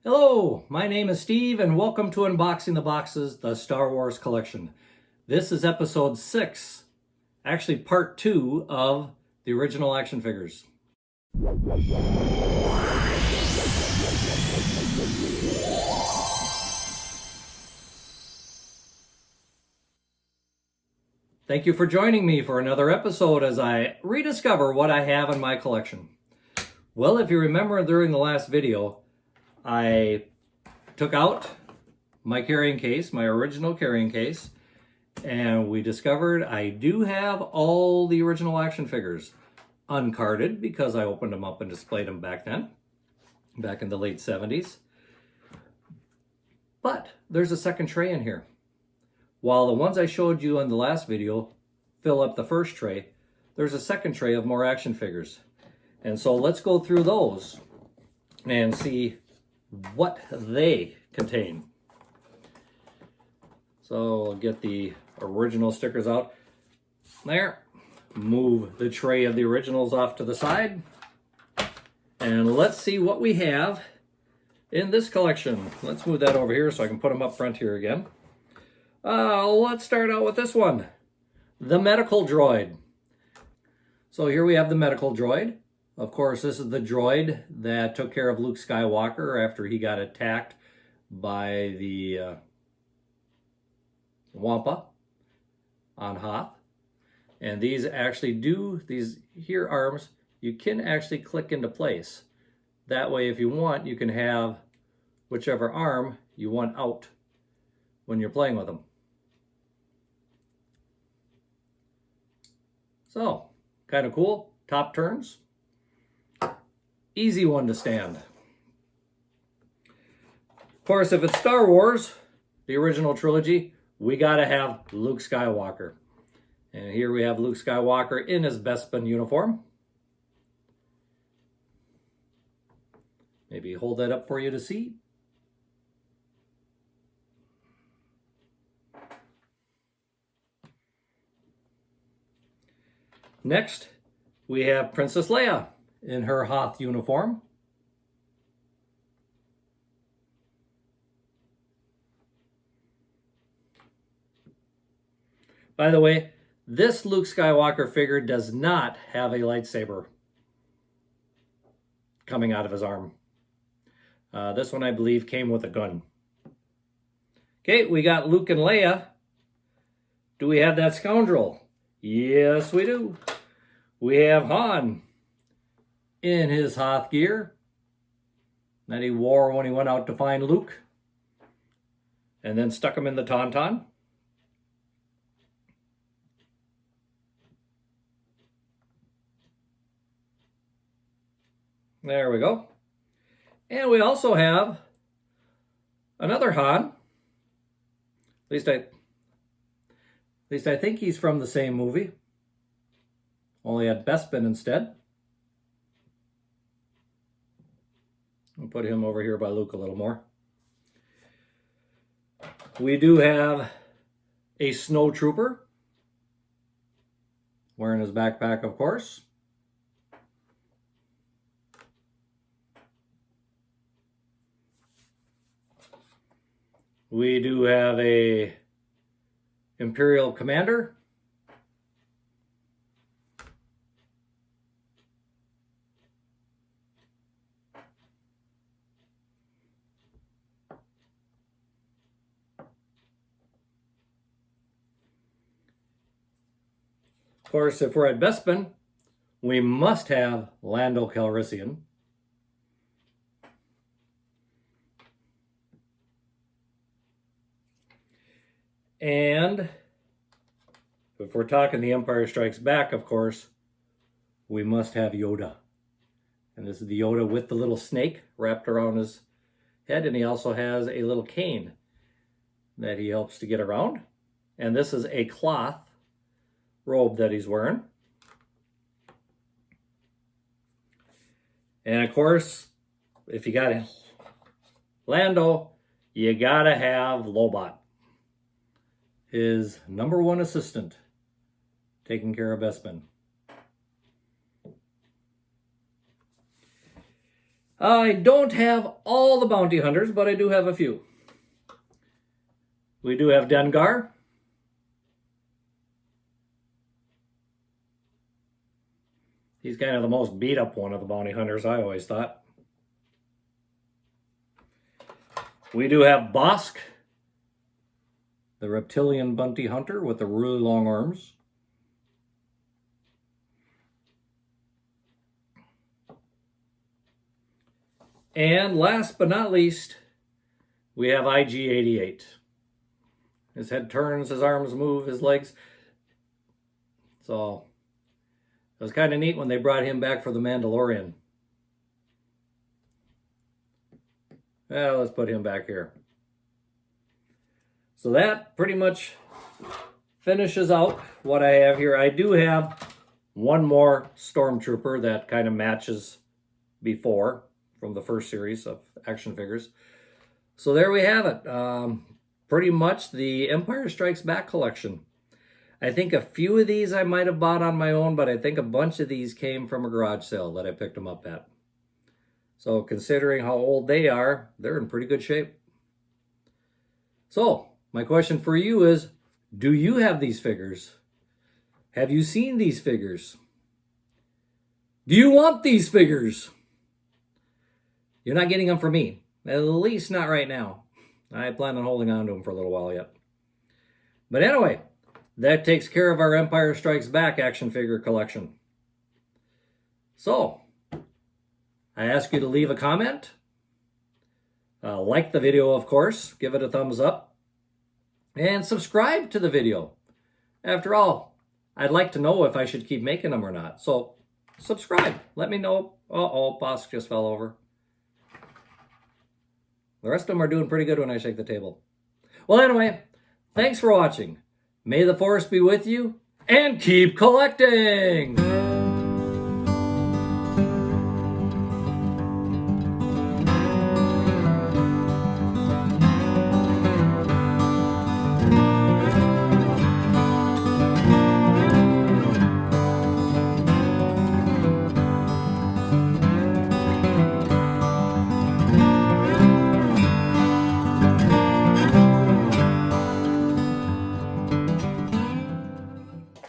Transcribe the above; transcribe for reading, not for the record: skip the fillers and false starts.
Hello, my name is Steve and welcome to Unboxing the Boxes, the Star Wars collection. This is episode 6, actually part 2 of the original action figures. Thank you for joining me for another episode as I rediscover what I have in my collection. Well, if you remember during the last video, I took out my carrying case, my original carrying case, and we discovered I do have all the original action figures uncarded because I opened them up and displayed them back then, back in the late 70s. But there's a second tray in here. While the ones I showed you in the last video fill up the first tray, there's a second tray of more action figures. And so let's go through those and see what they contain. So I'll get the original stickers out. There. Move the tray of the originals off to the side. And let's see what we have in this collection. Let's move that over here so I can put them up front here again. Let's start out with this one. The medical droid. So here we have the medical droid. Of course, this is the droid that took care of Luke Skywalker after he got attacked by the Wampa on Hoth. And these actually these here arms, you can actually click into place. That way, if you want, you can have whichever arm you want out when you're playing with them. So, kind of cool. Top turns. Easy one to stand. Of course, if it's Star Wars, the original trilogy, we gotta have Luke Skywalker. And here we have Luke Skywalker in his Bespin uniform. Maybe hold that up for you to see. Next, we have Princess Leia in her Hoth uniform. By the way, this Luke Skywalker figure does not have a lightsaber coming out of his arm. This one, I believe, came with a gun. Okay, we got Luke and Leia. Do we have that scoundrel? Yes, we do. We have Han in his Hoth gear that he wore when he went out to find Luke and then stuck him in the Tauntaun. There we go. And we also have another Han. At least I think he's from the same movie. Only had Bespin instead. I'll put him over here by Luke a little more. We do have a snowtrooper wearing his backpack, of course. We do have a Imperial commander. Of course, if we're at Bespin, we must have Lando Calrissian. And if we're talking The Empire Strikes Back, of course, we must have Yoda. And this is the Yoda with the little snake wrapped around his head, and he also has a little cane that he helps to get around. And this is a cloth robe that he's wearing. And of course, if you got Lando, you gotta have Lobot, his #1 assistant, taking care of Bespin. I don't have all the bounty hunters, but I do have a few. We do have Dengar. He's kind of the most beat up one of the bounty hunters, I always thought. We do have Bosk, the reptilian bounty hunter with the really long arms. And last but not least, we have IG-88. His head turns, his arms move, his legs. So it was kind of neat when they brought him back for the Mandalorian. Well, let's put him back here. So that pretty much finishes out what I have here. I do have one more Stormtrooper that kind of matches before from the first series of action figures. So there we have it. Pretty much the Empire Strikes Back collection. I think a few of these I might have bought on my own, but I think a bunch of these came from a garage sale that I picked them up at. So considering how old they are, they're in pretty good shape. So my question for you is, do you have these figures? Have you seen these figures? Do you want these figures? You're not getting them from me, at least not right now. I plan on holding on to them for a little while yet. But anyway, that takes care of our Empire Strikes Back action figure collection. So, I ask you to leave a comment. Like the video, of course. Give it a thumbs up. And subscribe to the video. After all, I'd like to know if I should keep making them or not. So, subscribe. Let me know. Uh-oh, Bosk just fell over. The rest of them are doing pretty good when I shake the table. Well, anyway, thanks for watching. May the Force be with you, and keep collecting!